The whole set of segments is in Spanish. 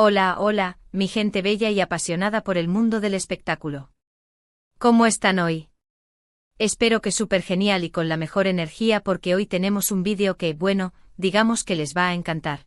Hola, hola, mi gente bella y apasionada por el mundo del espectáculo. ¿Cómo están hoy? Espero que súper genial y con la mejor energía porque hoy tenemos un vídeo que, bueno, digamos que les va a encantar.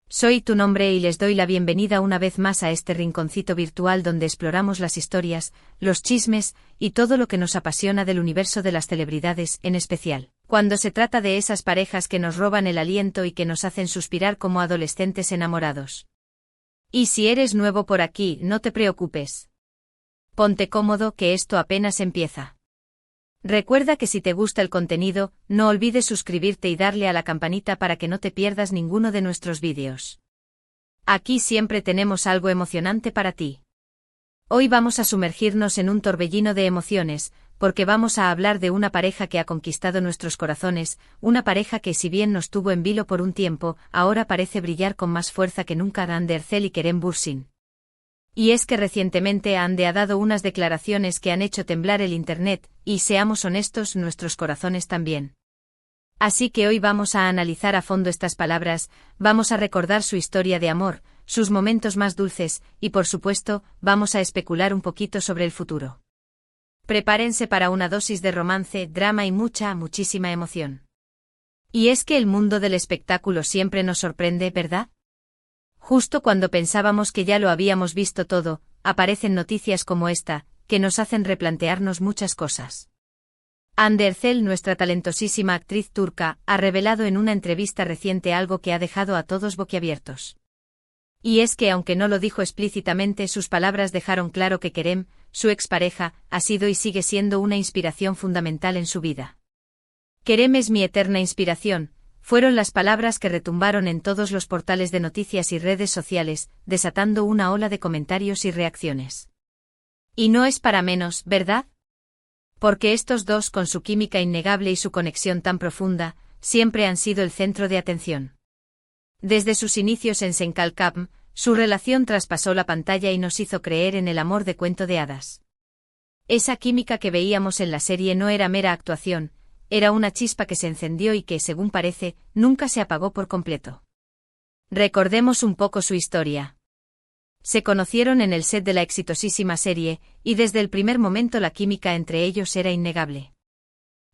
Soy tu nombre y les doy la bienvenida una vez más a este rinconcito virtual donde exploramos las historias, los chismes y todo lo que nos apasiona del universo de las celebridades, en especial cuando se trata de esas parejas que nos roban el aliento y que nos hacen suspirar como adolescentes enamorados. Y si eres nuevo por aquí, no te preocupes. Ponte cómodo que esto apenas empieza. Recuerda que si te gusta el contenido, no olvides suscribirte y darle a la campanita para que no te pierdas ninguno de nuestros vídeos. Aquí siempre tenemos algo emocionante para ti. Hoy vamos a sumergirnos en un torbellino de emociones, porque vamos a hablar de una pareja que ha conquistado nuestros corazones, una pareja que si bien nos tuvo en vilo por un tiempo, ahora parece brillar con más fuerza que nunca. Ander Ercel y Kerem Bürsin. Y es que recientemente Ande ha dado unas declaraciones que han hecho temblar el internet, y seamos honestos, nuestros corazones también. Así que hoy vamos a analizar a fondo estas palabras, vamos a recordar su historia de amor, sus momentos más dulces, y por supuesto, vamos a especular un poquito sobre el futuro. Prepárense para una dosis de romance, drama y muchísima emoción. Y es que el mundo del espectáculo siempre nos sorprende, ¿verdad? Justo cuando pensábamos que ya lo habíamos visto todo, aparecen noticias como esta, que nos hacen replantearnos muchas cosas. Hande Ercel, nuestra talentosísima actriz turca, ha revelado en una entrevista reciente algo que ha dejado a todos boquiabiertos. Y es que aunque no lo dijo explícitamente, sus palabras dejaron claro que Kerem, su expareja, ha sido y sigue siendo una inspiración fundamental en su vida. Kerem es mi eterna inspiración, fueron las palabras que retumbaron en todos los portales de noticias y redes sociales, desatando una ola de comentarios y reacciones. Y no es para menos, ¿verdad? Porque estos dos, con su química innegable y su conexión tan profunda, siempre han sido el centro de atención. Desde sus inicios en Senkalkam, su relación traspasó la pantalla y nos hizo creer en el amor de cuento de hadas. Esa química que veíamos en la serie no era mera actuación, era una chispa que se encendió y que, según parece, nunca se apagó por completo. Recordemos un poco su historia. Se conocieron en el set de la exitosísima serie, y desde el primer momento la química entre ellos era innegable.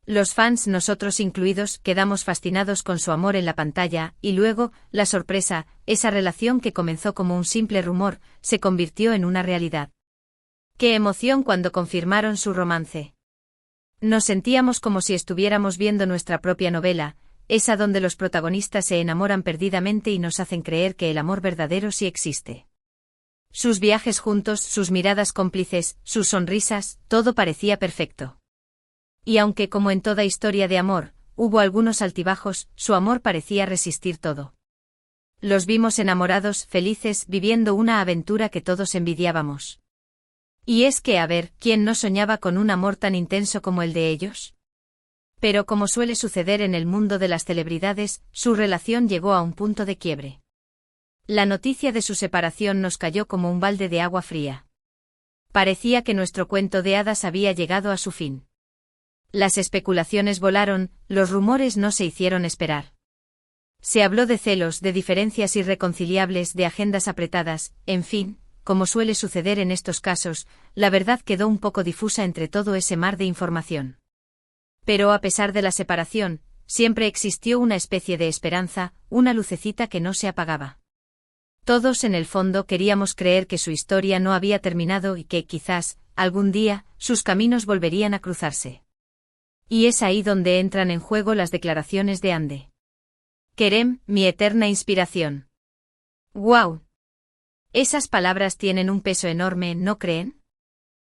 Los fans, nosotros incluidos, quedamos fascinados con su amor en la pantalla, y luego, la sorpresa, esa relación que comenzó como un simple rumor, se convirtió en una realidad. ¡Qué emoción cuando confirmaron su romance! Nos sentíamos como si estuviéramos viendo nuestra propia novela, esa donde los protagonistas se enamoran perdidamente y nos hacen creer que el amor verdadero sí existe. Sus viajes juntos, sus miradas cómplices, sus sonrisas, todo parecía perfecto. Y aunque, como en toda historia de amor, hubo algunos altibajos, su amor parecía resistir todo. Los vimos enamorados, felices, viviendo una aventura que todos envidiábamos. Y es que, a ver, ¿quién no soñaba con un amor tan intenso como el de ellos? Pero como suele suceder en el mundo de las celebridades, su relación llegó a un punto de quiebre. La noticia de su separación nos cayó como un balde de agua fría. Parecía que nuestro cuento de hadas había llegado a su fin. Las especulaciones volaron, los rumores no se hicieron esperar. Se habló de celos, de diferencias irreconciliables, de agendas apretadas, en fin, como suele suceder en estos casos, la verdad quedó un poco difusa entre todo ese mar de información. Pero a pesar de la separación, siempre existió una especie de esperanza, una lucecita que no se apagaba. Todos en el fondo queríamos creer que su historia no había terminado y que, quizás, algún día, sus caminos volverían a cruzarse. Y es ahí donde entran en juego las declaraciones de Hande. Kerem, mi eterna inspiración. ¡Guau! Esas palabras tienen un peso enorme, ¿no creen?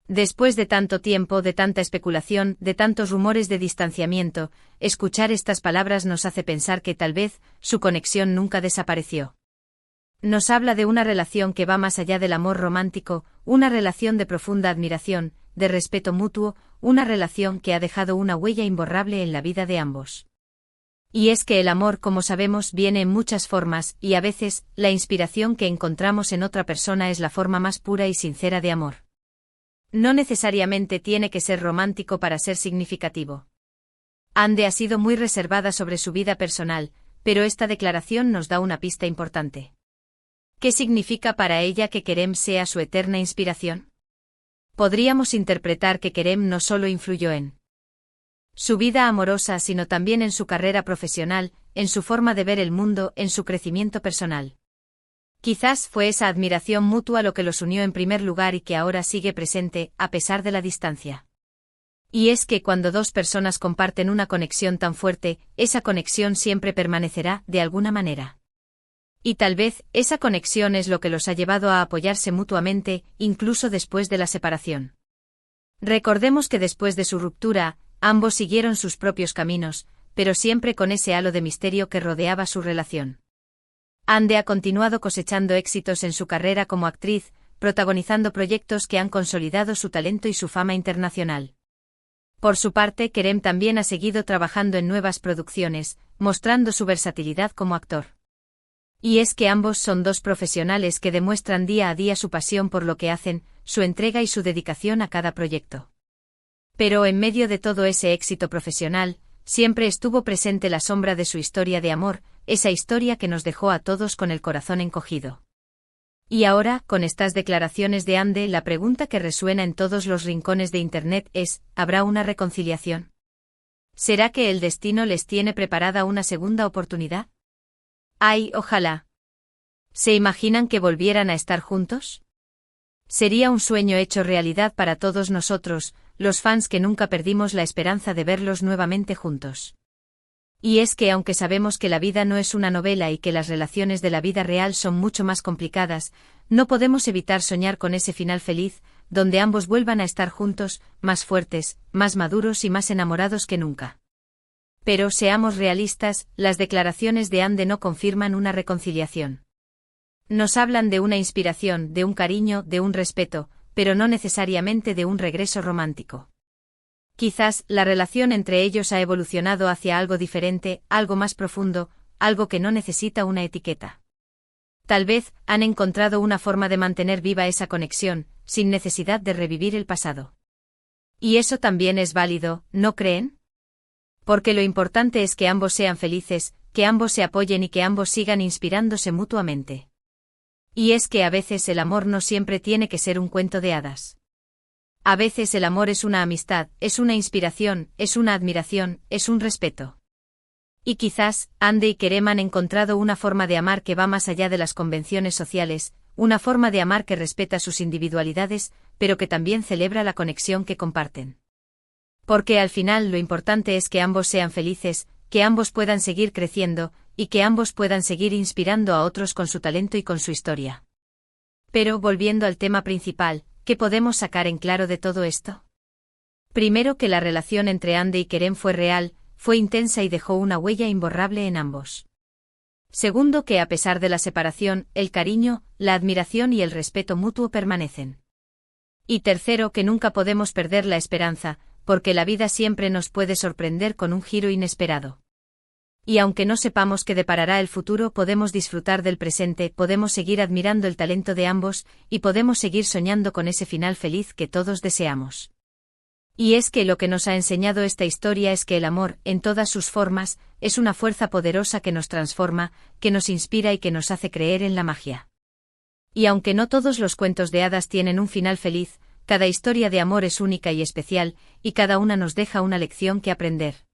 Después de tanto tiempo, de tanta especulación, de tantos rumores de distanciamiento, escuchar estas palabras nos hace pensar que tal vez, su conexión nunca desapareció. Nos habla de una relación que va más allá del amor romántico, una relación de profunda admiración, de respeto mutuo, una relación que ha dejado una huella imborrable en la vida de ambos. Y es que el amor, como sabemos, viene en muchas formas, y a veces, la inspiración que encontramos en otra persona es la forma más pura y sincera de amor. No necesariamente tiene que ser romántico para ser significativo. Hande ha sido muy reservada sobre su vida personal, pero esta declaración nos da una pista importante. ¿Qué significa para ella que Kerem sea su eterna inspiración? Podríamos interpretar que Kerem no solo influyó en su vida amorosa, sino también en su carrera profesional, en su forma de ver el mundo, en su crecimiento personal. Quizás fue esa admiración mutua lo que los unió en primer lugar y que ahora sigue presente, a pesar de la distancia. Y es que cuando dos personas comparten una conexión tan fuerte, esa conexión siempre permanecerá, de alguna manera. Y tal vez, esa conexión es lo que los ha llevado a apoyarse mutuamente, incluso después de la separación. Recordemos que después de su ruptura, ambos siguieron sus propios caminos, pero siempre con ese halo de misterio que rodeaba su relación. Ande ha continuado cosechando éxitos en su carrera como actriz, protagonizando proyectos que han consolidado su talento y su fama internacional. Por su parte, Kerem también ha seguido trabajando en nuevas producciones, mostrando su versatilidad como actor. Y es que ambos son dos profesionales que demuestran día a día su pasión por lo que hacen, su entrega y su dedicación a cada proyecto. Pero en medio de todo ese éxito profesional, siempre estuvo presente la sombra de su historia de amor, esa historia que nos dejó a todos con el corazón encogido. Y ahora, con estas declaraciones de Ande, la pregunta que resuena en todos los rincones de Internet es, ¿habrá una reconciliación? ¿Será que el destino les tiene preparada una segunda oportunidad? ¡Ay, ojalá! ¿Se imaginan que volvieran a estar juntos? Sería un sueño hecho realidad para todos nosotros, los fans que nunca perdimos la esperanza de verlos nuevamente juntos. Y es que aunque sabemos que la vida no es una novela y que las relaciones de la vida real son mucho más complicadas, no podemos evitar soñar con ese final feliz, donde ambos vuelvan a estar juntos, más fuertes, más maduros y más enamorados que nunca. Pero seamos realistas, las declaraciones de Ande no confirman una reconciliación. Nos hablan de una inspiración, de un cariño, de un respeto, pero no necesariamente de un regreso romántico. Quizás la relación entre ellos ha evolucionado hacia algo diferente, algo más profundo, algo que no necesita una etiqueta. Tal vez han encontrado una forma de mantener viva esa conexión, sin necesidad de revivir el pasado. Y eso también es válido, ¿no creen? Porque lo importante es que ambos sean felices, que ambos se apoyen y que ambos sigan inspirándose mutuamente. Y es que a veces el amor no siempre tiene que ser un cuento de hadas. A veces el amor es una amistad, es una inspiración, es una admiración, es un respeto. Y quizás, Ande y Kerem han encontrado una forma de amar que va más allá de las convenciones sociales, una forma de amar que respeta sus individualidades, pero que también celebra la conexión que comparten. Porque al final lo importante es que ambos sean felices, que ambos puedan seguir creciendo, y que ambos puedan seguir inspirando a otros con su talento y con su historia. Pero volviendo al tema principal, ¿qué podemos sacar en claro de todo esto? Primero, que la relación entre Ande y Kerem fue real, fue intensa y dejó una huella imborrable en ambos. Segundo, que a pesar de la separación, el cariño, la admiración y el respeto mutuo permanecen. Y tercero, que nunca podemos perder la esperanza, porque la vida siempre nos puede sorprender con un giro inesperado. Y aunque no sepamos qué deparará el futuro, podemos disfrutar del presente, podemos seguir admirando el talento de ambos, y podemos seguir soñando con ese final feliz que todos deseamos. Y es que lo que nos ha enseñado esta historia es que el amor, en todas sus formas, es una fuerza poderosa que nos transforma, que nos inspira y que nos hace creer en la magia. Y aunque no todos los cuentos de hadas tienen un final feliz, cada historia de amor es única y especial, y cada una nos deja una lección que aprender.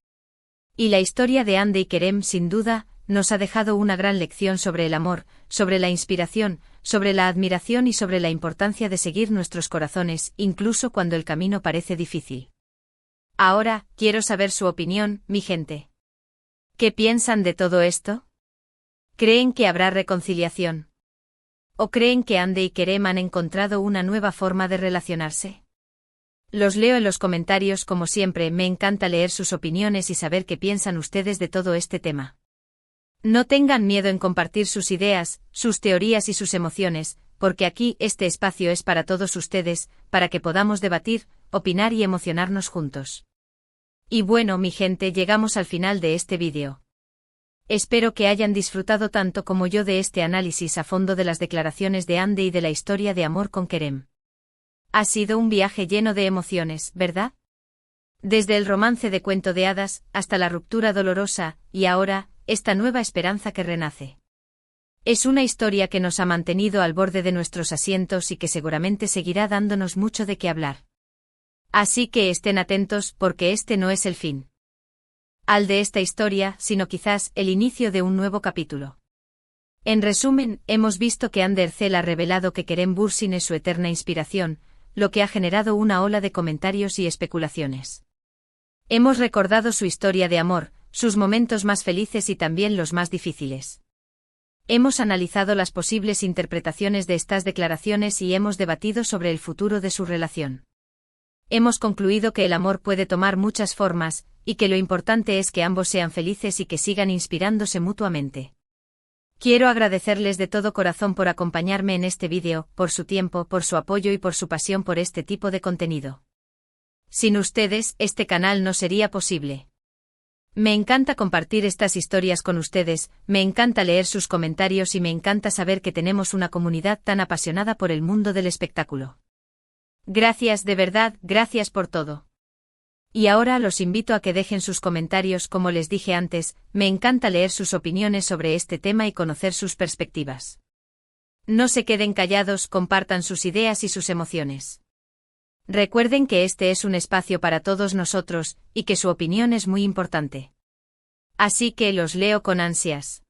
Y la historia de Ande y Kerem, sin duda, nos ha dejado una gran lección sobre el amor, sobre la inspiración, sobre la admiración y sobre la importancia de seguir nuestros corazones, incluso cuando el camino parece difícil. Ahora, quiero saber su opinión, mi gente. ¿Qué piensan de todo esto? ¿Creen que habrá reconciliación? ¿O creen que Ande y Kerem han encontrado una nueva forma de relacionarse? Los leo en los comentarios como siempre, me encanta leer sus opiniones y saber qué piensan ustedes de todo este tema. No tengan miedo en compartir sus ideas, sus teorías y sus emociones, porque aquí este espacio es para todos ustedes, para que podamos debatir, opinar y emocionarnos juntos. Y bueno, mi gente, llegamos al final de este vídeo. Espero que hayan disfrutado tanto como yo de este análisis a fondo de las declaraciones de Ande y de la historia de amor con Kerem. Ha sido un viaje lleno de emociones, ¿verdad? Desde el romance de cuento de hadas, hasta la ruptura dolorosa, y ahora, esta nueva esperanza que renace. Es una historia que nos ha mantenido al borde de nuestros asientos y que seguramente seguirá dándonos mucho de qué hablar. Así que estén atentos porque este no es el fin de esta historia, sino quizás el inicio de un nuevo capítulo. En resumen, hemos visto que Ander Cell ha revelado que Kerem Bürsin es su eterna inspiración, lo que ha generado una ola de comentarios y especulaciones. Hemos recordado su historia de amor, sus momentos más felices y también los más difíciles. Hemos analizado las posibles interpretaciones de estas declaraciones y hemos debatido sobre el futuro de su relación. Hemos concluido que el amor puede tomar muchas formas, y que lo importante es que ambos sean felices y que sigan inspirándose mutuamente. Quiero agradecerles de todo corazón por acompañarme en este vídeo, por su tiempo, por su apoyo y por su pasión por este tipo de contenido. Sin ustedes, este canal no sería posible. Me encanta compartir estas historias con ustedes, me encanta leer sus comentarios y me encanta saber que tenemos una comunidad tan apasionada por el mundo del espectáculo. Gracias, de verdad, gracias por todo. Y ahora los invito a que dejen sus comentarios. Como les dije antes, me encanta leer sus opiniones sobre este tema y conocer sus perspectivas. No se queden callados, compartan sus ideas y sus emociones. Recuerden que este es un espacio para todos nosotros, y que su opinión es muy importante. Así que los leo con ansias.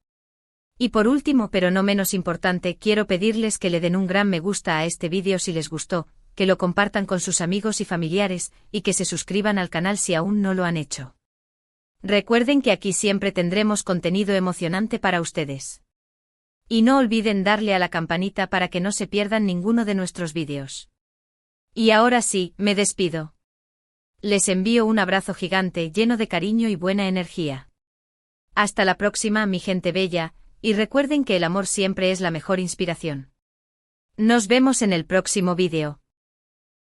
Y por último, pero no menos importante, quiero pedirles que le den un gran me gusta a este vídeo si les gustó, que lo compartan con sus amigos y familiares, y que se suscriban al canal si aún no lo han hecho. Recuerden que aquí siempre tendremos contenido emocionante para ustedes. Y no olviden darle a la campanita para que no se pierdan ninguno de nuestros vídeos. Y ahora sí, me despido. Les envío un abrazo gigante lleno de cariño y buena energía. Hasta la próxima, mi gente bella, y recuerden que el amor siempre es la mejor inspiración. Nos vemos en el próximo vídeo.